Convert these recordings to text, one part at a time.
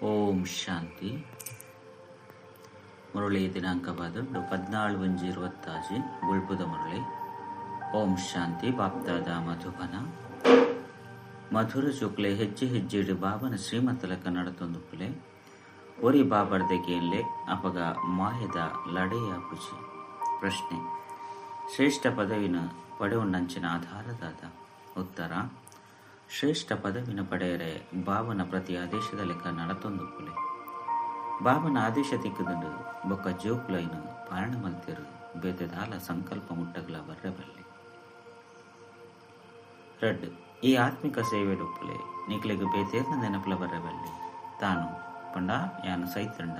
ಓಂ ಶಾಂತಿ. ಮುರಳಿ ದಿನಾಂಕವಾದ 14/5/26 ಗುಲ್ಪುದ ಮುರಳಿ. ಓಂ ಶಾಂತಿ. ಬಾಪ್ದಾದ ಮಧುಬನ ಮಧುರ ಚುಕ್ಲೆ ಹೆಜ್ಜೆ ಹೆಜ್ಜೆಡು ಬಾಬನ ಶ್ರೀಮತಲಕ ನಡತೊಂದುಪ್ಪುಲೆ ಒರಿ ಬಾಬರ್ದೆಗೆಯಲ್ಲೇ ಅಪಗ ಮಾಯದ ಲಡೆಯ ಪುಜಿ. ಪ್ರಶ್ನೆ: ಶ್ರೇಷ್ಠ ಪದವಿನ ಪಡೆಯುಣ್ಣಂಚಿನ ಆಧಾರದಾದ ಉತ್ತರ: ಶ್ರೇಷ್ಠ ಪದವಿನ ಪಡೆಯರೆ ಬಾಬನ ಪ್ರತಿ ಆದೇಶದ ಲೆಕ್ಕ ನಡತೊಂದುಪ್ಪುಲೆ ಬಾಬನ ಆದೇಶ ತಿಕ್ಕದಂಡು ಬೊಕ್ಕ ಜೋಕುಲೈನ ಪಾಲನ ಮಲ್ತಿರು ಬೇತೆದಾಲ ಸಂಕಲ್ಪ ಮುಟ್ಟಗಲ ಬರ್ರೆಬಲ್ಲೆ. ರೆಡ್: ಈ ಆತ್ಮಿಕ ಸೇವೆಡುಪ್ಪುಲೆ ನಿಕ್ಲೆಗ್ ಬೇತೇರ್ನ ನೆನಪುಲ ಬರ್ರೆಬಲ್ಲೆ ತಾನು ಪಂಡ ಯಾನು ಸೈತಂಡ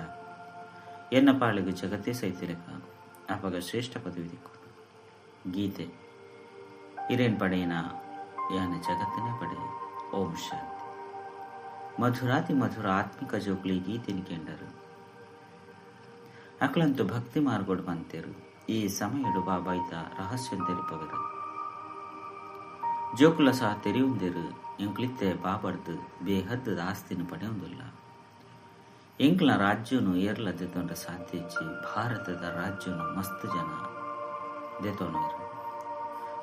ಎನ್ನ ಪಾಳಿಗೆ ಜಗತ್ತೇ ಸೈತಿಲೆಕ ಅಪಗ ಶ್ರೇಷ್ಠ ಪದವಿ ದಿಕ್ಕು. ಗೀತೆ: ಇರೇನ್ ಪಡೆಯನ ಯಾನ ಜಗತ್ತನೇ ಪಡೆ. ಓಂ ಶಾಂತಿ. ಮಧುರಾತಿ ಮಧುರ ಆತ್ಮಿಕ ಜೋಕ್ಲಿ ಗೀತೆನಿ ಕೆಂಡರು ಅಕ್ಲಂತು ಭಕ್ತಿ ಮಾರ್ಗೋಡು ಬಂತೇರು. ಈ ಸಮಯಡು ಬಾಬಾಯ್ತ ರಹಸ್ಯ ತೆರಿಪವರು ಜೋಕುಲ ಸಹ ತೆರೆಯುಂದಿರು. ಎಂಕ್ಲಿತ್ತೆ ಬಾಬರ್ದು ಬೇಹದ್ದು ಆಸ್ತಿನ ಪಡೆಯುವುದಿಲ್ಲ. ಎಂಕ್ಲ ರಾಜ್ಯನು ಏರ್ಲ ದೆತೊಂಡ ಸಾಧ್ಯಚ್ಚಿ ಭಾರತದ ರಾಜ್ಯನು ಮಸ್ತ್ ಜನ ದೆತೊಂಡರು.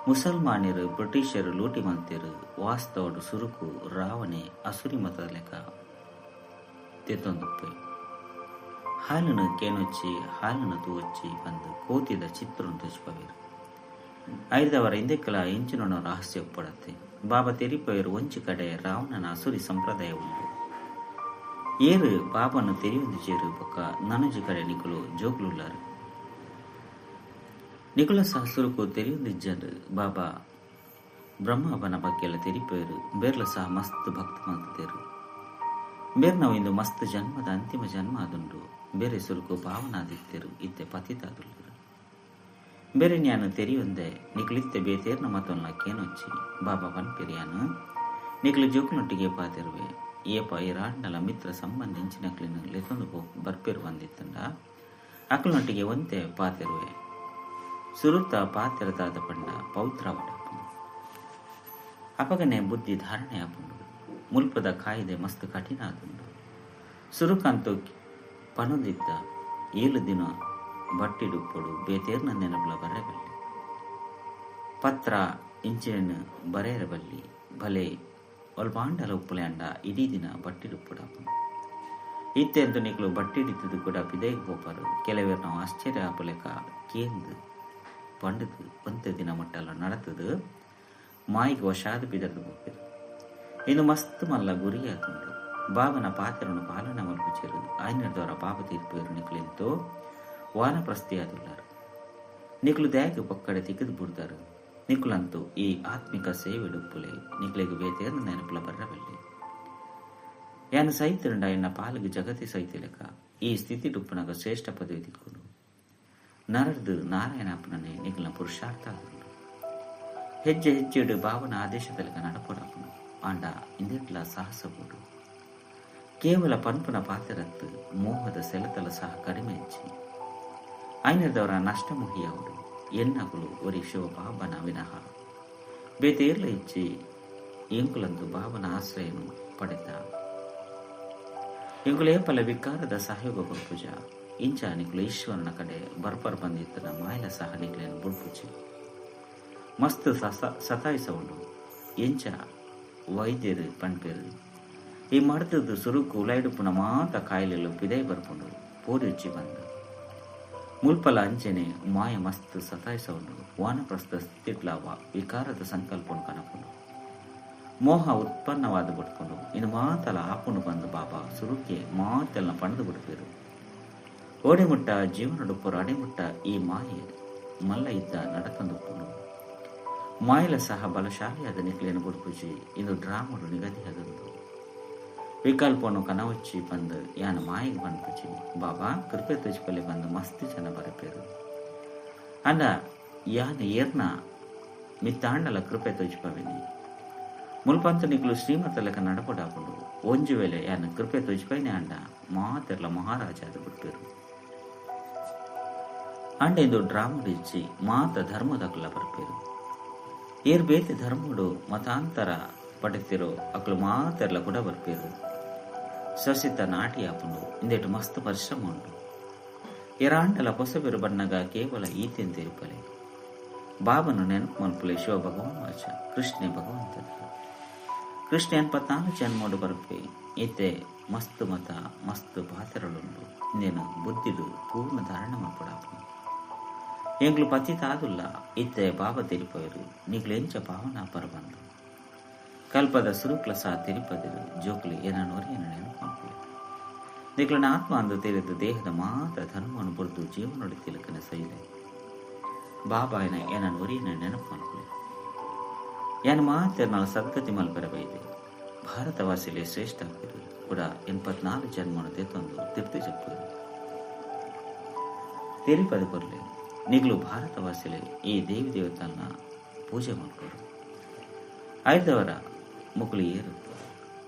ಮುಸಲ್ಮಾನರು ಬ್ರಿಟಿಷರು ಲೂಟಿ ಮಂತಿರು ವಾಸ್ತವಡು ಸುರುಕು ರಾವಣೆ ಅಸುರಿ ಮತದ ಲೆಕ್ಕ ತೆತ್ತೊಂದುಪ್ಪೆ ಹಾಲನ್ನು ಕೇನೊಚ್ಚಿ ಹಾಲನ್ನು ತೂವಚ್ಚಿ ಬಂದು ಕೋತಿದ ಚಿತ್ರವನ್ನು ತುಚ್ಪವೇರು. ಐದವರ ಹಿಂದೆಕ್ಕಲ ಎಂಚಿನ ರಹಸ್ಯ ಒಪ್ಪಡತ್ತೆ. ಬಾಬಾ ತೆರಿಪೇರು ಒಂಚು ಕಡೆ ರಾವಣನ ಅಸುರಿ ಸಂಪ್ರದಾಯ ಉಂಟು. ಏರು ಬಾಬನ್ನು ತೆರೆಯೊಂದು ಚೇರು ಬೊಕ್ಕ ನನಜು ಕಡೆ ನಿಕಲು ಜೋಗ್ಲುಳ್ಳಾರು. ನಿಕುಲ ಸಹ ಸುರುಕು ತೆರೆಯೊಂದಿಜ್ಜರು. ಬಾಬಾ ಬ್ರಹ್ಮವನ ಬಗ್ಗೆಲ್ಲ ತೆರಿಪೇರು ಬೇರ್ಲ ಸಹ ಮಸ್ತ್ ಭಕ್ತ ಮಂತೇರು. ಬೇರ್ ನಾವು ಇಂದು ಮಸ್ತ್ ಜನ್ಮದ ಅಂತಿಮ ಜನ್ಮ ಅದುಂಡು. ಬೇರೆ ಸುರುಕು ಪಾವನಾದಿತ್ತೇರು ಇತ್ತೆ ಪತಿತಾದುಳ್ಳರು. ಬೇರೆ ನ್ಯಾನು ತೆರೆಯೊಂದೆ ನಿಕ್ಲಿತ್ತೆ ಬೇತೇರ್ನ ಮತ್ತೊಂದು ಕೇನೊಚ್ಚಿ ಬಾಬಾ ಪನ್ಪೆರಿಯಾನು ನಿಕ್ಲು ಜೋಕುನೊಟ್ಟಿಗೆ ಪಾತಿರುವೆ ಏಪ ಇರಾಂಡಲ ಮಿತ್ರ ಸಂಬಂಧ ಇಂಚಿನಕ್ಲಿನ ಲೆತೊಂದು ಬರ್ಪೇರು ಬಂದಿತ್ತಂಡ ಅಕ್ಲನೊಟ್ಟಿಗೆ ಒಂತೆ ಪಾತಿರುವೆ ಸುರುತ್ತ ಪಾತಿರದಾದ ಪಂಡ ಪೌತ್ರವಡ ಅಪಗನೆ ಬುದ್ಧಿ ಧಾರಣೆ ಆಪುಂಡು. ಮುಲ್ಪದ ಕಾಯ್ದೆ ಮಸ್ತ್ ಕಠಿಣ ಆದುಂಡು. ಸುರುಕಂತು ಪನೊಂದಿದ್ದ 7 ದಿನ ಬಟ್ಟಿಡುಪ್ಪಡು ಬೇತೇರ್ನ ನೆನಪುಲ ಬರೆಯಬಲ್ಲಿ ಪತ್ರ ಇಂಚಿನ ಬರೆಯರಬಲ್ಲಿ ಭಲೆ ಒಲ್ಪಾಂಡಲ ಉಪ್ಪುಲೆ ಅಂಡ ಇಡೀ ದಿನ ಬಟ್ಟಿಡುಪ್ಪುಡಾಪು ಇತ್ತೆಂದು ನಿಕ್ಲು ಬಟ್ಟಿಡಿದ್ದು ಕೂಡ ಪಿದೆಗೆ ಹೋಪಾರು. ಕೆಲವರು ನಾವು ಆಶ್ಚರ್ಯ ಆಪುಲೆಕ ಕೇಂದು ಪಂಡದು ಒಂತೆ ದಿನ ಮಟ್ಟಲ್ಲ ನಡತದು ಮಾಯಿಗೆ ವಶಾದ ಬಿದರ್ದು ಹೋಗ್ಬೇಕು. ಇನ್ನು ಮಸ್ತ್ ಮಲ್ಲ ಗುರಿಯಾದುಂಡು. ಬಾಬನ ಪಾತ್ರನು ಪಾಲನ ಮಲ್ಪಿಚಿರು. ಆಯ್ನದವರ ಬಾಬ ತೀರ್ಪೇರು ನಿಕ್ಲಿಂತೋ ವಾನಪ್ರಸ್ಥಿಯಾದುಳ್ಳಾರು. ನಿಕ್ಲು ದ್ಯಾಗ ಪಕ್ಕಡೆ ತಿಕ್ಕಿದು ಬಿಡ್ದಾರು. ನಿಕ್ಲಂತೂ ಈ ಆತ್ಮಿಕ ಸೇವೆಡುಪ್ಪುಲೆ ನಿಕ್ಲಿಗೆ ಬೇತೇರ್ನ ನೆನಪುಲ ಬರ್ರಬಲ್ಲೆ ಯಾನು ಸೈತಿರಂಡ ಎನ್ನ ಪಾಲಿಗೆ ಜಗತಿ ಸೈತಿಲೆಕ ಈ ಸ್ಥಿತಿ ಡುಪ್ಪನಾಗ ಶ್ರೇಷ್ಠ ಪದವಿ ದಿಕ್ಕುನು ನರದು ನಾರಾಯಣಪ್ಪನೇ ನಿಕ್ಲ ಪುರುಷಾರ್ಥ ಆದುಂಡು. ಹೆಜ್ಜೆ ಹೆಜ್ಜೆಡು ಬಾಬನ ಆದೇಶದಲ್ಲಿಗ ನಡಪೊಡಪ್ಪನು ಆಂಡ ಇಂದಿಟ್ಲ ಸಾಹಸ ಬೋಡು. ಕೇವಲ ಪನ್ಪುನ ಪಾತ್ರತ್ತು ಮೋಹದ ಸೆಲೆತಲ ಸಹ ಕಡಿಮೆ ಹೆಚ್ಚಿ ಐನದವರ ನಷ್ಟಮುಹಿಯಾವುಡು ಎನ್ನಗುಲು ಒರಿ ಶಿವ ಬಾಬನ ವಿನಃ ಬೇತೇರ್ಲ ಹೆಚ್ಚಿ ಎಂಕುಲಂದು ಬಾಬನ ಆಶ್ರಯನು ಪಡೆದ. ಎಂಕುಲೇಪಲ ವಿಕಾರದ ಸಹಯೋಗ ಬರ್ಪುಜ ಇಂಚ ನಿಕ್ಲು ಈಶ್ವರನ ಕಡೆ ಬರ್ಪರ್ ಬಂದಿತ್ತನ ಮಾಯಲ ಸಹ ನಿಕ್ಲೇನು ಬುಡ್ಪುಜಿ ಮಸ್ತ್ ಸತಾಯಿಸವುಂಡು. ಎಂಚ ವೈದ್ಯರು ಪಣ್ಪೇರು ಈ ಮಡ್ತದ್ದು ಸುರುಕು ಉಲೈಡುಪುನ ಮಾತ ಕಾಯಿಲೆಲು ಪಿದೈ ಬರ್ಪುಂಡು ಪೋರಿಚ್ಚಿ ಬಂದು ಮುಲ್ಪಲ ಅಂಚೆನೆ ಮಾಯ ಮಸ್ತ್ ಸತಾಯಿಸವುಂಡು. ವಾನಪ್ರಸ್ಥ ಸ್ಥಿತಿಡ್ಲಾವ ವಿಕಾರದ ಸಂಕಲ್ಪನು ಕನಪುಂಡು. ಮೋಹ ಉತ್ಪನ್ನವಾದ ಬಿಟ್ಕೊಂಡು ಇನ್ನು ಮಾತಲ ಆಪುನು ಬಂದು ಬಾಬಾ ಸುರುಕೆ ಮಾತೆಲ್ಲ ಪಣದು ಬಿಡ್ಪೇರು. ಓಡೆಮುಟ್ಟ ಜೀವನಡುಪ್ಪರು ಅಡೆಮುಟ್ಟ ಈ ಮಾಯೆ ಮಲ್ಲ ಇದ್ದ ನಡತಂದುಪ್ಪುನು ಮಾಯಲ ಸಹ ಬಲಶಾಲಿಯಾದ ನಿಕ್ಲೇನು ಬುಡ್ಪುಜಿ ಇಂದು ಡ್ರಾಮಡು ನಿಗದಿಯಾದಂದು ವಿಕಲ್ಪನು ಕನವಚ್ಚಿ ಬಂದು ಯಾನ ಮಾಯಿಗೆ ಬಂದ್ಪುಜಿ ಬಾಬಾ ಕೃಪೆ ತುಜ್ಪಲೆ ಬಂದು ಮಸ್ತ್ ಜನ ಬರಪೇರು ಅಂಡ ಯಾನ ಏರ್ನ ಮಿತ್ತಾಂಡಲ ಕೃಪೆ ತುಜ್ಪವಿನಿ ಮುಲ್ಪಂತ ನಿಕ್ಲು ಶ್ರೀಮತ ಲೆಕ್ಕ ನಡಪಡಾಪುಂಡು ಒಂಜು ವೇಳೆ ಯಾನ ಕೃಪೆ ತುಜ್ಪೈನೆ ಅಂಡ ಮಾತೆರ್ಲ ಮಹಾರಾಜ ಅದು ಬಿಡ್ಪೇರು ಅಂಡ ಇಂದು ಡ್ರಾಮಡು ಇಚ್ಚಿ ಮಾತ ಧರ್ಮದಕ್ಲ ಬರ್ಪೇರು. ಏರ್ ಬೇತೆ ಧರ್ಮಡು ಮತಾಂತರ ಪಡೆತಿರೋ ಅಕ್ಲು ಮಾತೆರ್ಲ ಕೂಡ ಬರ್ಪೇರು. ಸೊಸಿತ ನಾಟಿ ಆಪುಂಡು ಇಂದೆಟ್ ಮಸ್ತ್ ಪರಿಶ್ರಮ ಉಂಡು. ಎರಾಂಡಲ ಪೊಸಬೆರು ಬಣ್ಣಗ ಕೇವಲ ಈತೆನ್ ತೆರಿಪಲೆ ಬಾಬನು ನೆನಪು ಮನ್ಪುಲೆ ಶಿವ ಭಗವಾನ್ ವಾಚ ಕೃಷ್ಣೆ ಭಗವಂತ ಕೃಷ್ಣ 84 ಜನ್ಮೋಡು ಬರುಪೆ ಇತ್ತೆ ಮಸ್ತ್ ಮತ ಮಸ್ತ್ ಪಾತ್ರರುಂಡು ಇಂದೇನು ಬುದ್ಧಿಡು ಪೂರ್ಣ ಧಾರಣ ಮಲ್ಪಡಾಪು ಎಂಗ್ಲು ಪತಿತಾದುಲ್ಲ ಇತ್ತೆ ಬಾಬ ತೆರಿಪವರು ನಿಗ್ಲು ಎಂಚ ಭಾವನಾ ಪರಬಂದು ಕಲ್ಪದ ಸುರುಕ್ಲ ಸಹ ತೆರಿಪದಿರು ಜೋಕ್ಲಿ ಏನನ್ನೋರಿ ಏನು ನೆನಪು ಮಲ್ಪುಲೆ ನಿಗ್ಲನ ಆತ್ಮ ಅಂದು ತೆರೆದು ದೇಹದ ಮಾತ್ರ ಧರ್ಮವನ್ನು ಬರೆದು ಜೀವನೋಡಿ ತಿಲಕನ ಸೈಲೆ ಬಾಬಾಯನ ಏನನ್ನು ಒರಿಯನ ನೆನಪು ಮಲ್ಪುಲೆ ಏನು ಮಾತ್ರ ನಾವು ಸದ್ಗತಿ ಮಲ್ಪರಬೈದೆ ಭಾರತವಾಸಿಲೆ ಶ್ರೇಷ್ಠ ಆಗ್ತಿರು ಕೂಡ 84 ಜನ್ಮನು ತೆತ್ತೊಂದು ತಿರ್ತಿ ಜಪ್ಪರು ತೆರಿಪದ ಕೊರ್ಲೆ ನಿಗ್ಲು ಭಾರತವಾಸಿಲೆ ಈ ದೇವಿ ದೇವತನ್ನ ಪೂಜೆ ಮಾಡ್ಕೊರು ಐದವರ ಮುಗುಳು ಏರು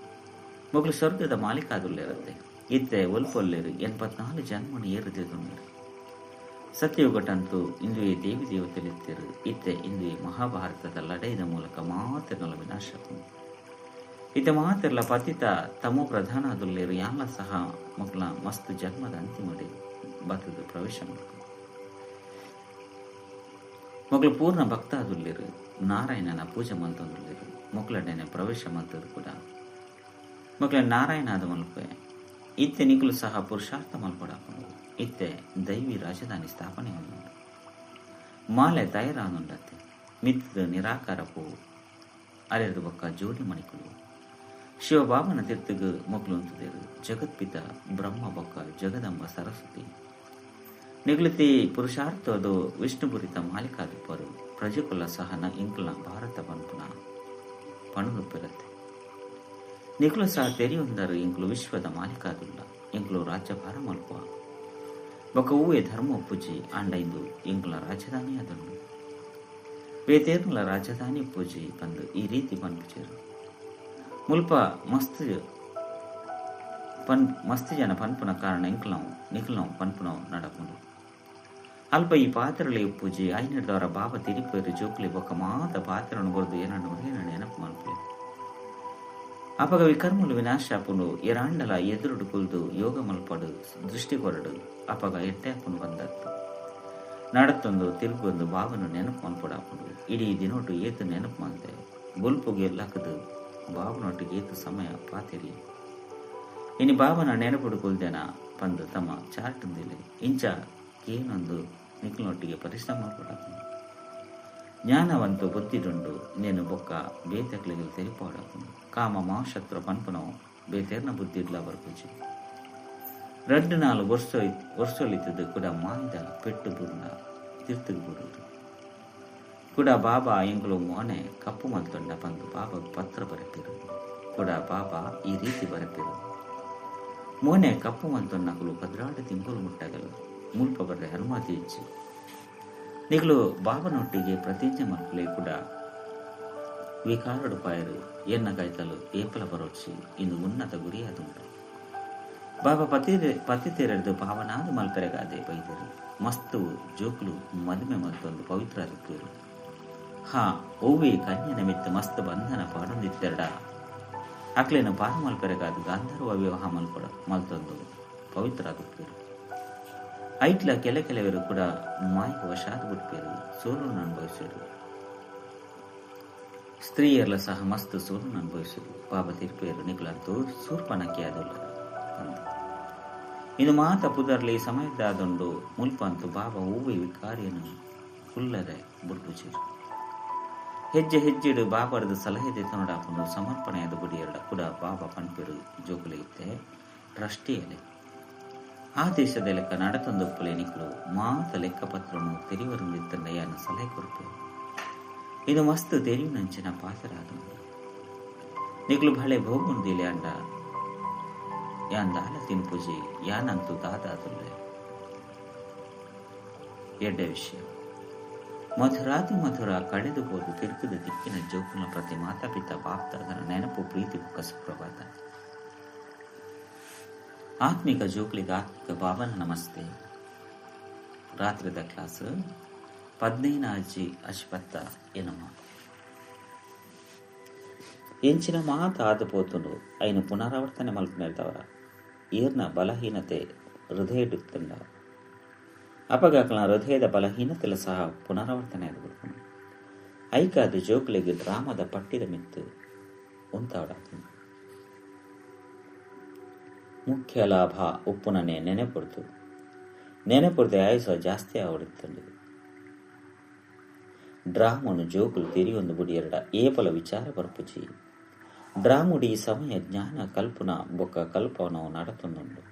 ಮುಗುಳು ಸ್ವರ್ಗದ ಮಾಲೀಕಾದುಲ್ಲಿರುತ್ತೆ ಇತ್ತೆ ಒಲ್ಪೊಲ್ಲೇರು 84 ಜನ್ಮನು ಏರುದಿದ್ದರು ಸತ್ಯಯುಗಟಂತೂ ಇಂದು ಈ ದೇವಿ ದೇವತೆಲಿತ್ತರು ಇತ್ತೆ ಇಂದು ಮಹಾಭಾರತದ ಲಡೆಯದ ಮೂಲಕ ಮಾತಿರಲ ವಿನಾಶ ಇತ್ತೆ ಮಾತಿರಲ ಪತಿತ ತಮೋ ಪ್ರಧಾನ ಆದುಲ್ಲೇರು ಯಾಲ ಸಹ ಮಕ್ಕಳ ಮಸ್ತ್ ಜನ್ಮದ ಅಂತಿಮಡಿ ಬತ್ತದು ಪ್ರವೇಶ ಮಾಡ್ಕೊಂಡು ಮಕ್ಕಳು ಪೂರ್ಣ ಭಕ್ತ ಆದುಲ್ಲೇರು ನಾರಾಯಣನ ಪೂಜೆ ಮಂತಂದುಲ್ಲೇರು ಮಕ್ಕಳನ್ನೇ ಪ್ರವೇಶ ಮಂತದ್ದು ಕೂಡ ಮಕ್ಕಳ ನಾರಾಯಣ ಆದ ಮಲ್ಪೆ ಇತ್ತೆ ನಿಗುಲು ಸಹ ಪುರುಷಾರ್ಥ ಮಲ್ಪಡಾಕೊಂಡು ಇತ್ತೆ ದೈವಿ ರಾಜಧಾನಿ ಸ್ಥಾಪನೆ ಹೊಂದುಂಡು ಮಾಲೆ ತಯಾರಾನುಂಡತ್ತೆ ಮಿತ್ತದ ನಿರಾಕಾರಪ್ಪು ಅರೆದು ಬೊಕ್ಕ ಜೋಡಿ ಮಣಿಕುಲು ಶಿವಬಾಬನ ತೀರ್ಥಗ ಮೊಗ್ಲು ಅಂತದೇರು ಜಗತ್ಪಿತ ಬ್ರಹ್ಮ ಬೊಕ್ಕ ಜಗದಂಬ ಸರಸ್ವತಿ ನಿಗುಲಿತಿ ಪುರುಷಾರ್ಥದು ವಿಷ್ಣುಪುರಿತ ಮಾಲಿಕಾದಿಪ್ಪರು ಪ್ರಜೆಕುಲ ಸಹನ ಇಂಕ್ಲ ಭಾರತ ಪಂಪುನ ಪಣುಗುಪ್ಪಿರುತ್ತೆ ನಿಗುಲು ಸಹ ತೆರೆಯೊಂದರು ಇಂಕ್ಲು ವಿಶ್ವದ ಮಾಲಿಕಾದುಲ್ಲ ಇಂಕ್ಲು ರಾಜ್ಯಭಾರ ಮಲ್ಪುವ ಬೊಕ್ಕ ಹೂವೆ ಧರ್ಮ ಪೂಜೆ ಅಂಡ ಇಂದು ಇಂಕ್ಲ ರಾಜಧಾನಿ ಅದನ್ನು ಬೇತೇರ್ಲ ರಾಜಧಾನಿ ಪೂಜೆ ಬಂದು ಈ ರೀತಿ ಪನ್ಪುಜರು ಮುಲ್ಪ ಮಸ್ತ್ ಜನ ಪನ್ಪುನ ಕಾರಣ ಇಂಕ್ಲವು ನಿಖಲ್ನವು ಪನ್ಪುನವು ನಡಪುಂಡು ಅಲ್ಪ ಈ ಪಾತ್ರಲೆ ಪೂಜೆ ಐನಡ್ದವರ ಬಾಬ ತಿರಿಪೇರು ಜೋಕ್ಲಿ ಬೊಕ್ಕ ಮಾತ ಪಾತ್ರವನ್ನು ಬರೆದು ಏನನ್ನು ನೆನಪು ಮಲ್ಪೆ ಅಪಗ ವಿಕರ್ಮಲು ವಿನಾಶ ಆಪುಂಡು ಎರಾಂಡಲ ಎದುರುಡು ಕುಲ್ದು ಯೋಗ ಮಲ್ಪಡು ದೃಷ್ಟಿ ಕೊರಡು ಅಪಗ ಎಟ್ಟೆ ಆಪುಂಡು ಬಂದದ್ದು ನಡತ್ತೊಂದು ತಿರುಗೊಂದು ಬಾಬನು ನೆನಪು ಮಲ್ಪಡಾಪುಂಡು ಇಡೀ ದಿನೊಟ್ಟು ಏತು ನೆನಪು ಮಂತೆ ಬುಲ್ಪುಗೆ ಲಕ್ಕದು ಬಾಬನೊಟ್ಟಿಗೆ ಏತು ಸಮಯ ಪಾತಿರಿ ಇನಿ ಬಾಬನ ನೆನಪುಡು ಕುಲ್ದೇನ ಬಂದು ತಮ್ಮ ಚಾರ್ಟುಂದಿಲ್ಲ ಇಂಚ ಏನೊಂದು ನಿಖಲ್ನೊಟ್ಟಿಗೆ ಪರಿಶ್ರಮ ಮಲ್ಪಡಾಪುಂಡು ಜ್ಞಾನವಂತು ಬುದ್ಧಿಡುಂಡು ನೇನು ಬೊಕ್ಕ ಬೇತಕ್ಲಿಗೆ ತೆರಿಪಾಡಾಪುಂಡು ಕಾಮ ಮಹಾಶತ್ರು ಪನ್ಪುನವು ಬೇತೇರ್ನ ಬುದ್ಧಿಡ್ಲ ಬರ್ಪುಜಿ 2-4 ವರ್ಷೊಲಿತದು ಕೂಡ ಮಾಯ್ದ ಪೆಟ್ಟು ಬುರ್ನ ತಿರ್ತುಗು ಬುರುದು ಕೂಡ ಬಾಬಾ ಎಂಗ್ಲು ಮೋನೆ ಕಪ್ಪು ಮಲ್ತೊಂಡ ಬಂದು ಬಾಬಾ ಪತ್ರ ಬರಪಿರು ಕೂಡ ಬಾಬಾ ಈ ರೀತಿ ಬರಪಿರು ಮೋನೆ ಕಪ್ಪು ಮಲ್ತೊನ್ನಗಲು 14 ತಿಂಗಳು ಮುಟ್ಟಗಲು ಮುಲ್ಪ ಬರ್ರೆ ಹನುಮತಿ ಇಚ್ಚಿ ನಿಗಲು ಬಾಬನೊಟ್ಟಿಗೆ ಪ್ರತಿಜ್ಞೆ ಮಲ್ಪಲೆ ಕೂಡ ವಿಕಾರಡು ಪಾಯರು ಎನ್ನ ಕೈತಲು ಏಪಲ ಬರೋಡ್ಸಿ ಇಂದು ಉನ್ನತ ಗುರಿಯಾದುಂಟು ಬಾಬಾ ಪತಿ ತೆರೆದು ಭಾವನಾದ ಮಲ್ಪೆರೆಗಾದೆ ಬೈದರು ಮಸ್ತು ಜೋಕ್ಲು ಮದುವೆ ಮತ್ತೊಂದು ಪವಿತ್ರ ಋತುರು ಹಾ ಓವಿ ಕನ್ಯನ ಮಿತ್ತ ಮಸ್ತ್ ಬಂಧನ ಪಾಡೊಂದಿತ್ತೆರಡ ಅಕ್ಲೇನು ಪಾರ ಮಲ್ಪೆರೆಗಾದು ಗಾಂಧರ್ವ ವಿವಾಹ ಮಲ್ತೊಂದು ಪವಿತ್ರ ಆಗುತ್ತೇರು ಐಟ್ಲ ಕೆಲವರು ಕೂಡ ಮಾಯಿಗೆ ವಶಾದ ಬಿಟ್ಪೇರು ಸೋಲನ್ನು ಅನುಭವಿಸಿರು ಸ್ತ್ರೀಯರ್ಲ ಸಹ ಮಸ್ತ್ ಸೋಲನ್ನು ಅನುಭವಿಸಿರು ಬಾಬಾ ತಿರ್ಪೇರು ನಿಗ್ಲಂತೂ ಸೂರ್ಪನಕ್ಕೆ ಆದಲ್ಲ ಇದು ಮಾತ ಪುದರ್ಲಿ ಸಮಯದಾದೊಂಡು ಮುಲ್ಪಂತು ಬಾಬಾ ಹೂವಿ ವಿಕಾರಿಯನ್ನು ಹುಲ್ಲರೆ ಬುಡ್ಬುಚಿರು ಹೆಜ್ಜೆ ಹೆಜ್ಜೆಡು ಬಾಬಾರದು ಸಲಹೆ ತೆತ್ತನೋಡಾಪುಂಡು ಸಮರ್ಪಣೆಯಾದ ಗುಡಿಯರಡ ಕೂಡ ಬಾಬಾ ಪನ್ಪೇರು ಜೋಗುಲೆ ಇತ್ತೆ ಟ್ರಸ್ಟಿಯಲೆ ಆ ದೇಶದ ಲೆಕ್ಕ ನಡತೊಂದೊಪ್ಪಲೆ ನಿಕ್ಕಲು ಮಾತ ಲೆಕ್ಕಪತ್ರನು ತೆರಿವರುಂದಿತ್ತಂಡಯ್ಯನ ಸಲಹೆ ಕೊರಪೆ ಇದು ಮಸ್ತ್ ತೆರಿವಿನಂಚಿನ ಪಾಸರಾದ ನಿಕ್ಲು ಬಳೆ ಭೋಗುಂದಿಲೆ ಅಂಡ ಯಾಂದಾಲ ತಿನ್ಪುಜಿ ಯಾನಂತೂ ದಾದಾದುಲ್ಲೆ ಎಡ್ಡೆ ವಿಷಯ ಮಧುರಾತಿ ಮಧುರ ಕಳೆದು ಹೋದು ತಿರುಕದ ದಿಕ್ಕಿನ ಜೋಕುನ ಪ್ರತಿ ಮಾತಾಪಿತ ಬಾಪ್ತಾದನ ನೆನಪು ಪ್ರೀತಿ ಬುಕ್ಕ ಸುಪ್ರಭಾತ ಆತ್ಮಿಕ ಜೋಕ್ಲಿಗೆ ಆತ್ಮಿಕ ಬಾಬನ ನಮಸ್ತೆ ರಾತ್ರಿದ ಕ್ಲಾಸ್ 15 ಅಶ್ವತ್ಥ ಎನ್ನುವ ಎಂಚಿನ ಮಾತ ಆದುಪೋತುಂಡು ಐನು ಪುನರಾವರ್ತನೆ ಮಲ್ಪನೆಲ್ದವರ ಈರ್ನ ಬಲಹೀನತೆ ಹೃದಯ ಇಡುತ್ತಂಡ ಅಪಗಾಕಲ ಹೃದಯದ ಬಲಹೀನತೆಲ್ಲ ಸಹ ಪುನರಾವರ್ತನೆ ಆಗಿಬಿಡ್ತಾನೆ. ಐಕಾದ ಜೋಕ್ಲಿಗೆ ಡ್ರಾಮದ ಪಟ್ಟಿದ ಮಿತ್ತು ಉಂತಾವಡಾತು. ಮುಖ್ಯ ಲಾಭ ಉಪ್ಪುನನೆ ನೆನೆಪುಡ್ದು ಆಯುಸ ಜಾಸ್ತಿ ಆವಡುತ್ತಂಡು. ಡ್ರಾಮನು ಜೋಕುಲು ತಿರಿಯೊಂದು ಬುಡಿಯರಡ ಏಪಲ ವಿಚಾರ ಬರ್ಪುಜಿ. ಡ್ರಾಮುಡಿ ಸಮಯ ಜ್ಞಾನ ಕಲ್ಪನಾ ಬೊಕ್ಕ ಕಲ್ಪನವು ನಡತೊಂದುಂಡು.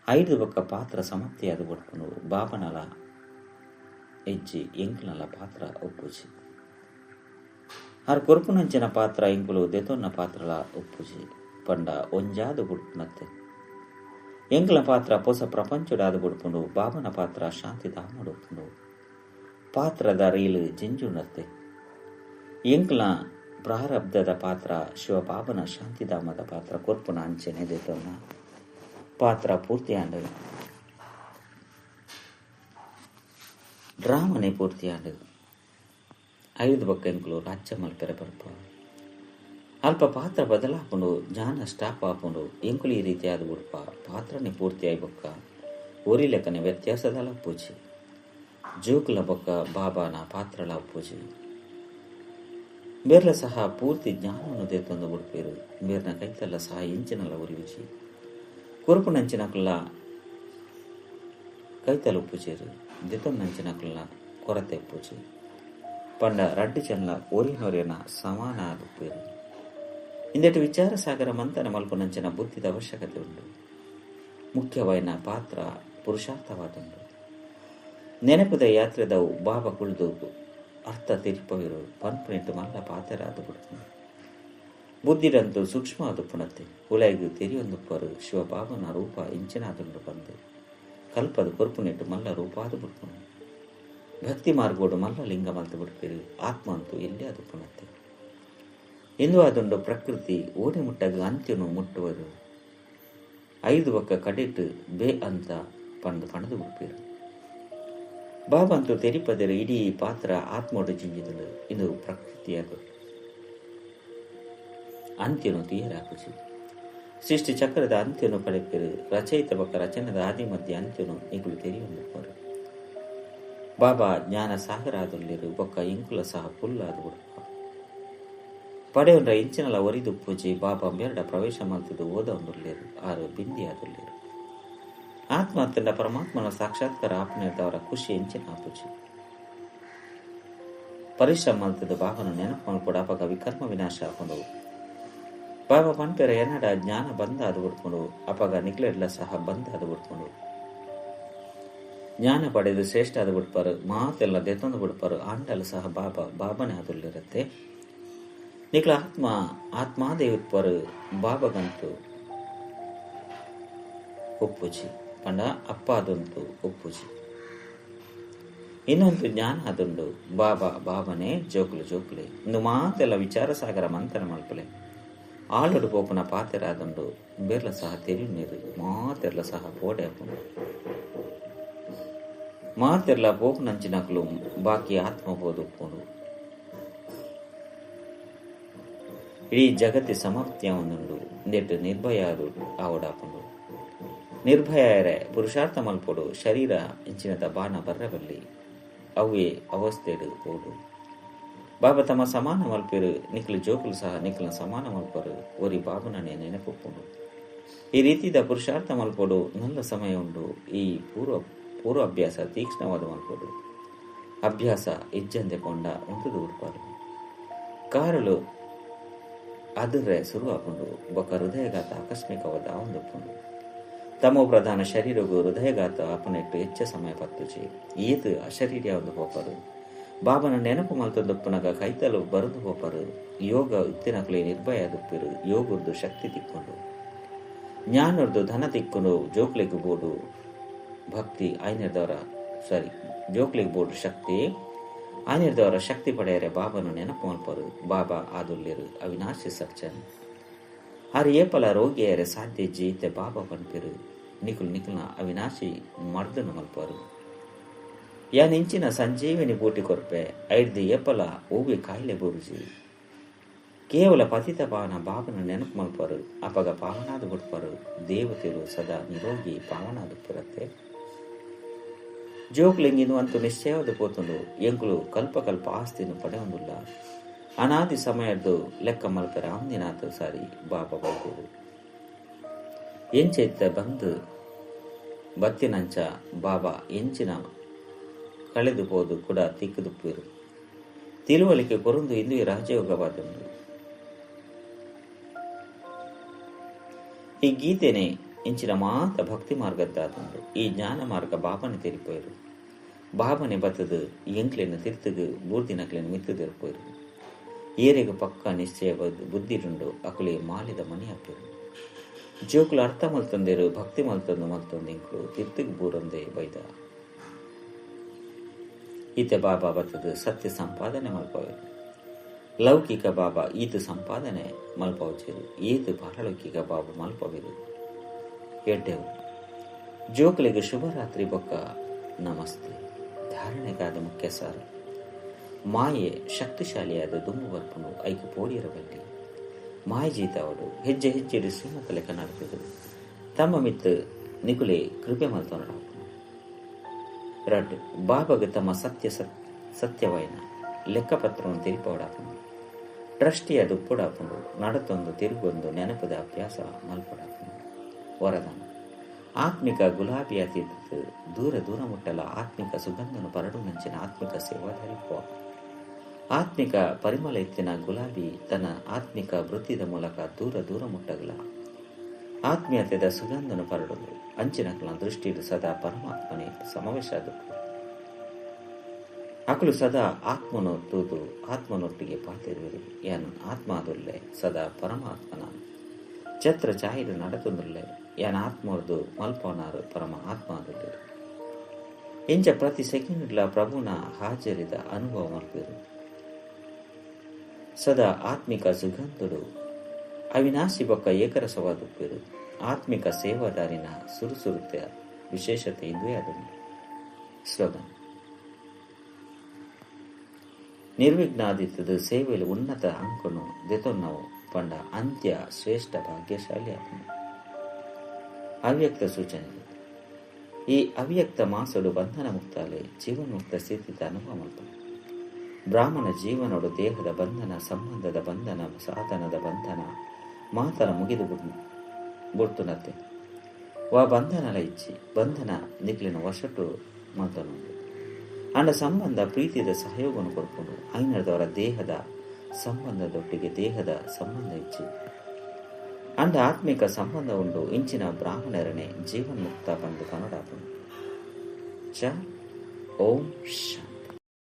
ಐದು ಬೊಕ್ಕ ಪಾತ್ರ ಸಮಾಪ್ತಿಯಾದ ಬಡ್ಪುನು ಬಾಬನಲ ಎಜ್ಜಿ ಎಂಕ್ಲನಲ ಪಾತ್ರ ಉಪ್ಪುಜಿ. ಆರು ಕೊರ್ಪುನಂಚಿನ ಪಾತ್ರ ಎಂಕುಲು ದೆತೊನ್ನ ಪಾತ್ರಲ ಉಪ್ಪುಜಿ ಪಂಡ ಒಂಜಾದು ಬುಡ್ಪುನತ್ತೆ. ಎಂಕ್ಲ ಪಾತ್ರ ಹೊಸ ಪ್ರಪಂಚಡಾದ ಬುಡ್ಪುಂಡು ಬಾಬನ ಪಾತ್ರ ಶಾಂತಿಧಾಮಡು ಉಪ್ಪುಂಡು. ಪಾತ್ರದ ರೀಲು ಜಿಂಜುನತ್ತೆ. ಎಂಕ್ಲ ಪ್ರಾರಬ್ಧದ ಪಾತ್ರ ಶಿವಬಾಬನ ಶಾಂತಿಧಾಮದ ಪಾತ್ರ ಕೊರ್ಪುನ ಅಂಚೆನೆ ದೆತೊನ್ನ ಪಾತ್ರ ಪೂರ್ತಿಯಾಂಡು. ಡ್ರಾಮನೆ ಪೂರ್ತಿಯಾಂಡು. ಐದು ಬೊಕ್ಕ ಎಂಕುಲು ರಾಜ್ಯ ಮಲ್ಪೆರೆ ಬರ್ಪ ಅಲ್ಪ ಪಾತ್ರ ಬದಲಾಪುಂಡು ಜ್ಞಾನ ಸ್ಟಾಪ್ ಆಪುಂಡು ಎಂಕುಲು ಈ ರೀತಿಯಾದ ಉಡ್ಪ ಪಾತ್ರನೇ ಪೂರ್ತಿ ಆಯ್ ಬೊಕ್ಕ ಒರಿ ಲೆಕ್ಕನೆ ವ್ಯತ್ಯಾಸದಲ್ಲ ಪೂಜಿ. ಜೋಕುಲ ಬೊಕ್ಕ ಬಾಬಾನ ಪಾತ್ರಲ ಪೂಜಿ ಬೇರ್ಲ ಸಹ ಪೂರ್ತಿ ಜ್ಞಾನವನ್ನು ದೇತೊಂದು ಉಡ್ಪೇರು. ಬೇರ್ನ ಕೈತಲ್ಲ ಸಹ ಇಂಚಿನಲ್ಲ ಉರಿವಿಜಿ ಕುರುಪುನಂಚಿನಕುಲ್ಲ ಕೈತಲು ಉಪ್ಪುಜೇರು ದಿತೊನ್ನಂಚಿನಕುಲ್ಲ ಕೊರತೆ ಉಪ್ಪುಜಿ ಪಂಡ ರಡ್ಡು ಚೆನ್ಲ ಒರಿನೊರಿನ ಸಮಾನ ಉಪ್ಪೇರು. ಇಂದೆಟು ವಿಚಾರ ಸಾಗರ ಮಂಥನ ಮಲ್ಪುನಂಚಿನ ಬುದ್ಧಿದ ಅವಶ್ಯಕತೆ ಉಂಟು. ಮುಖ್ಯವಾಯಿನ ಪಾತ್ರ ಪುರುಷಾರ್ಥವಾದುಂಡು. ನೆನಪುದ ಯಾತ್ರೆದವು ಬಾಬಾ ಕುಳಿದು ಅರ್ಥ ತಿರುಪವಿರು ಪನ್ಪುನಿಟ್ಟು ಮಲ್ಲ ಪಾತೆರಾದು ಬಿಡ್ತು. ಬುದ್ಧಿರಂತೂ ಸೂಕ್ಷ್ಮ ಅದು ಪುಣತೆ ಉಲೈಗು ತೆರಿಯೊಂದುಪ್ಪರು ಶಿವಬಾಬನ ರೂಪ ಇಂಚಿನಾದುಂಡು ಬಂದು ಕಲ್ಪದ ಕೊರ್ಪುನಿಟ್ಟು ಮಲ್ಲ ರೂಪಾದು ಬಿಡ್ಪುನು. ಭಕ್ತಿ ಮಾರ್ಗೋಡು ಮಲ್ಲ ಲಿಂಗ ಮಲ್ತು ಬಿಡ್ಪೇರು. ಆತ್ಮ ಅಂತೂ ಎಲ್ಲಿ ಅದು ಪುಣತೆ ಎಂದು ಅದುಂಡು ಪ್ರಕೃತಿ ಓಡಿ ಮುಟ್ಟಾಗ ಅಂತ್ಯನು ಮುಟ್ಟುವರು. ಐದು ಬೊಕ್ಕ ಕಡಿಟ್ಟು ಬೇ ಅಂತ ಪಣದು ಬಿಡ್ಪೇರು. ಬಾಬಂತೂ ತೆರಿಪದರು ಇಡೀ ಪಾತ್ರ ಆತ್ಮೋಡು ಜಿಂಜಿದಳು. ಇದು ಪ್ರಕೃತಿಯದು ಅಂತ್ಯನು ತೀಯರಾಕುಜಿ. ಸೃಷ್ಟಿ ಚಕ್ರದ ಅಂತ್ಯನು ಪಡೆಪೇರು. ರಚಯಿತ ಬೊಕ್ಕ ರಚನದ ಆದಿ ಮಧ್ಯ ಅಂತ್ಯನು ಇಗುಳು ತೆರಿಯೊಂದುಪ್ಪರು. ಬಾಬಾ ಜ್ಞಾನ ಸಾಗರ ಆದುಲ್ಲಿರು ಬೊಕ್ಕ ಇಂಕುಲ ಸಹ ಪುಲ್ಲಾದು ಬಿಡ್ಪ ಪಡೆಯೊಂಡ್ರ ಇಂಚಿನಲ ಒರಿದು ಪೂಜಿ ಬಾಬಾ ಮೇರಡ ಪ್ರವೇಶ ಮಾಡ್ತಿದ್ದು ಓದೊಂದುಲ್ಲೇರು ಆರು ಬಿಂದಿ ಆದುಲ್ಲೇರು. ಆತ್ಮ ತಂಡ ಪರಮಾತ್ಮನ ಸಾಕ್ಷಾತ್ಕಾರ ಆಪನೇದವರ ಖುಷಿ ಎಂಚಿನ ಆಪುಜಿ. ಪರಿಶ್ರಮ ಮಲ್ತದ ಬಾಬನ ನೆನಪು ಮಲ್ಪಡು ಅಪಗ ವಿಕರ್ಮ ವಿನಾಶ ಆಪುಂಡು. ಬಾಬಾ ಪನ್ಪೆರ ಎನ್ನಡ ಜ್ಞಾನ ಬಂದ ಅದು ಬಿಡ್ಕೊಂಡು ಅಪಗ ನಿಕ್ಲೆಡ್ಲ ಸಹ ಬಂದ ಅದು ಬಿಡ್ಕೊಂಡು ಜ್ಞಾನ ಪಡೆದು ಶ್ರೇಷ್ಠ ಅದು ಬಿಡ್ಪಾರು. ಮಾತೆಲ್ಲ ದೆತ್ತೊಂದು ಬಿಡ್ಪಾರು. ಆಂಡಲು ಸಹ ಬಾಬನೇ ಅದುಲ್ಲಿರುತ್ತೆ. ನಿಕ್ಲ ಆತ್ಮಾದೇ ಉತ್ಪರು ಬಾಬಗಂತೂ ಉಪ್ಪುಜಿ ಪಂಡ ಅಪ್ಪಾದಂತೂ ಉಪ್ಪುಜಿ. ಇನ್ನೊಂದು ಜ್ಞಾನ ಅದುಂಡು ಬಾಬನೇ ಜೋಕುಲೆ ಇಂದು ಮಾತೆಲ್ಲ ವಿಚಾರ ಸಾಗರ ಮಂಥನ ಮಲ್ಪಲೆ ಆಳುಡು ಪೋಪುನ ಪಾತೆರಾದುಂಡು. ಬೇರ್ಲ ಸಹ ತೆರಿ ನೀರು ಮಾತೆರ್ಲ ಸಹ ಪೋಡೆ ಹಾಕೊಂಡು ಮಾತೆರ್ಲ ಪೋಪುನಂಚಿನಕ್ಲು ಬಾಕಿ ಆತ್ಮ ಬೋದುಕೊಂಡು ಇಡೀ ಜಗತ್ತಿ ಸಮಾಪ್ತಿಯ ಒಂದುಂಡು. ನೆಟ್ಟು ನಿರ್ಭಯ ಆವಡಾಪುಂಡು. ನಿರ್ಭಯರೆ ಪುರುಷಾರ್ಥ ಮಲ್ಪೊಡು ಶರೀರ ಇಂಚಿನದ ಬಾಣ ಬರ್ರಬಲ್ಲಿ ಅವೇ ಅವಸ್ಥೆಡು ಓಡು. ಬಾಬಾ ತಮ್ಮ ಸಮಾನ ಮಲ್ಪೆರು. ನಿಕ್ಲು ಜೋಕುಲು ಸಹ ನಿಕ್ಲ ಸಮಾನ ಮಲ್ಪರು ಒರಿ ಬಾಬನನೆ ನೆನಪುಪ್ಪುಂಡು. ಈ ರೀತಿದ ಪುರುಷಾರ್ಥ ಮಲ್ಪೊಡು ನಲ್ಲ ಸಮಯ ಉಂಡು. ಈ ಪೂರ್ವ ಅಭ್ಯಾಸ ತೀಕ್ಷ್ಣವಾದ ಮಲ್ಪೊಡು. ಅಭ್ಯಾಸ ಇಜ್ಜಂದೆ ಕೊಂಡ ಉಂಟುದು ಉಡ್ಪಾರು. ಕಾರಲು ಅದುರೆ ಶುರುವಾಪುಂಡು ಬೊಕ್ಕ ಹೃದಯಘಾತ ಆಕಸ್ಮಿಕವಾದ ಒಂದುಪ್ಪುಂಡು. ತಮೋ ಪ್ರಧಾನ ಶರೀರಗೂ ಹೃದಯಘಾತ ಅಪನೆಟ್ಟು ಹೆಚ್ಚ ಸಮಯ ಪತ್ತುಚಿ ಈತು ಅಶರೀರಿಯ ಒಂದು ಹೋಪರು. ಬಾಬನ ನೆನಪು ಮಲ್ತೊಂದುಪ್ಪುನಗ ಕೈತಲು ಬರುದು ಹೋಪರು. ಯೋಗ ಇತ್ತಿನಕ್ಲೆ ನಿರ್ಭಯ ದುಪ್ಪಿರು. ಯೋಗುರ್ದು ಶಕ್ತಿ ತಿಕ್ಕೊಂಡು ಜ್ಞಾನರ್ದು ಧನ ತಿಕ್ಕೊಂಡು ಜೋಕ್ಲಿಗೆ ಬೋಡು ಭಕ್ತಿ ಜೋಕ್ಲಿಗೆ ಬೋಡು ಶಕ್ತಿ ಆನಿರ್ದವರ ಶಕ್ತಿ ಪಡೆಯರೆ ಬಾಬನು ನೆನಪು ಮಲ್ಪರು. ಬಾಬಾ ಆದುಲ್ಲಿರು ಅವಿನಾಶಿ ಸರ್ಜನ್ ಆರು ಏಪಲ ರೋಗಿಯರೆ ಸಾಧ್ಯ ಜೀತೆ ಬಾಬಾ ಪನ್ಪಿರು. ನಿಖುಲ್ನ ಅವಿನಾಶಿ ಮರ್ದನು ಮಲ್ಪರು. ಯಾನಿಂಚಿನ ಸಂಜೀವಿನಿ ಬೂಟಿ ಕೊರ್ಪೆ ಐಡ್ದು ಏಪಲ ಹೂವಿ ಕಾಯಿಲೆ ಬುರುಜಿ ಕೇವಲ ಪತಿತ ಪಾವನ ಬಾಬನ ನೆನಪು ಮಲ್ಪರು ಅಪಗ ಪಾವನಾದ ಬಿಡ್ಪರು ದೇವತೆಗಳು ಸದಾ ನಿರೋಗಿ ಪಾವನಾದ ಪುರತ್ತೆ ಜೋಕ್ಲೆಂಗಿನು ಅಂತೂ ನಿಶ್ಚಯವಾದ ಪೋತುಂಡು ಎಂಕುಲು ಕಲ್ಪ ಆಸ್ತಿಯನ್ನು ಪಡೆಯೊಂದುಲ್ಲ ಅನಾದಿ ಸಮಯದ್ದು ಲೆಕ್ಕ ಮಲ್ಪರ ಅಂದಿನಾಥ ಸಾರಿ ಬಾಬಾ ಬೈದರು ಎಂಚೆತ್ತ ಬಂದು ಬತ್ತಿನಂಚ ಬಾಬಾ ಎಂಚಿನ ಕಳೆದು ಹೋದು ಕೂಡ ತಿಕ್ಕುದುಪ್ಪಿರು ತಿಳುವಳಿಕೆ ಕೊರೊಂದು ಇಂದು ರಾಜಯೋಗವಾದುಂಡು ಈ ಗೀತೆನೆ ಇಂಚಿನ ಮಾತ ಭಕ್ತಿ ಮಾರ್ಗದ್ದಾದುಂಡು ಈ ಜ್ಞಾನ ಮಾರ್ಗ ಬಾಬನೆ ತಿರುಪೋರು ಬಾಬನೆ ಬತ್ತದು ಎಂಕ್ಲೆನ ತಿರ್ತುಗು ಬೂರ್ದಿನಕ್ಲೆನ ಮಿತ್ತದಿರ್ಪೋರು ಏರೆಗೆ ಪಕ್ಕ ನಿಶ್ಚಯ ಬುದ್ಧಿರುಂಡು ಅಕುಲೆ ಮಾಲಿದ ಮಣಿ ಹಾಕಿರು ಜೋಕುಲು ಅರ್ಥ ಮಲ್ತಂದೇರು ಭಕ್ತಿ ಮಲ್ತೊಂದು ಎಂಕ್ಲು ತಿರ್ತುಗು ಬೂರಂದೆ ಬೈದ ಈತ ಬಾಬಾ ಬತ್ತದು ಸತ್ಯ ಸಂಪಾದನೆ ಮಲ್ಪವರು ಲೌಕಿಕ ಬಾಬಾ ಈತ ಸಂಪಾದನೆ ಮಲ್ಪವಚೇರು ಈತ ಪಾರಲೌಕಿಕ ಬಾಬಾ ಮಲ್ಪವಿರು ಎಡ್ಡೆವು ಜೋಕುಲಿಗೆ ಶುಭರಾತ್ರಿ ಬೊಕ್ಕ ನಮಸ್ತೆ ಧಾರಣೆಗಾದ ಮುಖ್ಯ ಸಾರ ಮಾಯೆ ಶಕ್ತಿಶಾಲಿಯಾದ ದುಮ್ಮು ಬರ್ಪನು ಐಕ ಪೋಡಿರಬಲ್ಲಿ ಮಾಯ ಜೀತಾವಡು ಹೆಜ್ಜೆ ಹೆಜ್ಜೆಡಿ ಸುಮುಖ ಲೆಕ್ಕ ನಡೆಸಿದರು ತಮ್ಮ ಮಿತ್ತು ನಿಕುಲೆ ಕೃಪೆ ಮಲ್ತೊಂಡ ರಡ್ ಬಾಬಾಗ ತಮ್ಮ ಸತ್ಯವೈನ ಲೆಕ್ಕಪತ್ರವನ್ನು ತಿರುಪೋಡಾಪನು ಟ್ರಸ್ಟಿಯ ದುಪ್ಪುಡಾಪನು ನಡತೊಂದು ತಿರುಗೊಂದು ನೆನಪದ ಅಭ್ಯಾಸ ಮಲ್ಪಡಾಪನು ವರದಾನ ಆತ್ಮಿಕ ಗುಲಾಬಿಯ ತೀರ್ಥ ದೂರ ಮುಟ್ಟಲ ಆತ್ಮಿಕ ಸುಗಂಧನು ಪರಡು ನಂಚಿನ ಆತ್ಮಿಕ ಸೇವಾಧಾರಿಪೋ ಆತ್ಮಿಕ ಪರಿಮಳ ಎತ್ತಿನ ಗುಲಾಬಿ ತನ್ನ ಆತ್ಮಿಕ ವೃತ್ತಿದ ಮೂಲಕ ದೂರ ಮುಟ್ಟಗಲ ಆತ್ಮೀಯತೆದ ಸುಗಂಧನು ಪರಡಲು ಅಂಚಿನಕಲ ದೃಷ್ಟಿಡು ಸದಾ ಪರಮಾತ್ಮನೇ ಸಮಾವೇಶ ಅಕಲು ಸದಾ ಆತ್ಮನು ತೂದು ಆತ್ಮನೊಟ್ಟಿಗೆ ಪಾತಿರುವರು ಯಾನು ಆತ್ಮಾದುಲ್ಲೆ ಸದಾ ಪರಮಾತ್ಮನ ಛತ್ರ ಚಾಯಿಡು ನಡೆತೊಂದುಲ್ಲೆ ಯಾನ ಆತ್ಮರ್ದು ಮಲ್ಪೋನಾರು ಪರಮ ಆತ್ಮಾದುಲ್ಲೆ ಎಂಚ ಪ್ರತಿ ಸೆಕೆಂಡ್ಲ ಪ್ರಭುನ ಹಾಜರಿದ ಅನುಭವ ಮಲ್ಪಿರು ಸದಾ ಆತ್ಮಿಕ ಸುಗಂಧುಡು ಅವಿನಾಶಿ ಬೊಕ್ಕ ಏಕರಸವಾದುಪ್ಪಿರು ಆತ್ಮಿಕ ಸೇವಾದಾರಿನ ಸುರುಸುರುತ್ತ ವಿಶೇಷತೆ ಇಂದುವೇ ಅದನ್ನು ಸ್ಲೋಗನ್ ನಿರ್ವಿಘ್ನಾದಿತ್ಯದ ಸೇವೆಯಲ್ಲಿ ಉನ್ನತ ಅಂಕನು ದೆತೊನ್ನವು ಪಂಡ ಅಂತ್ಯ ಶ್ರೇಷ್ಠ ಭಾಗ್ಯಶಾಲಿ ಆತ್ಮ ಅವ್ಯಕ್ತ ಸೂಚನೆ ಈ ಅವ್ಯಕ್ತ ಮಾಸಡು ಬಂಧನ ಮುಕ್ತಾಲೆ ಜೀವನ್ಮುಕ್ತ ಸ್ಥಿತಿತ ಅನುಭವ ಮಲ್ಪ ಬ್ರಾಹ್ಮಣ ಜೀವನೋಡು ದೇಹದ ಬಂಧನ ಸಂಬಂಧದ ಬಂಧನ ಸಾಧನದ ಬಂಧನ ಮಾತನ ಮುಗಿದು ಬುಡ್ತುನತ್ತೆ ವಾ ಬಂಧನಲ ಇಚ್ಚಿ ಬಂಧನ ನಿಕ್ಲಿನ ವರ್ಷಟ್ಟು ಮಾತನು ಅಂಡ ಸಂಬಂಧ ಪ್ರೀತಿದ ಸಹಯೋಗವನ್ನು ಕೊಡ್ಕೊಂಡು ಐನದವರ ದೇಹದ ಸಂಬಂಧದೊಟ್ಟಿಗೆ ದೇಹದ ಸಂಬಂಧ ಇಚ್ಚಿ ಅಂಡ ಆತ್ಮಿಕ ಸಂಬಂಧ ಉಂಡು ಇಂಚಿನ ಬ್ರಾಹ್ಮಣರನೆ ಜೀವನ್ಮುಕ್ತ ಬಂದು ಕನ್ನಡ ಚ ಓಂ ಶ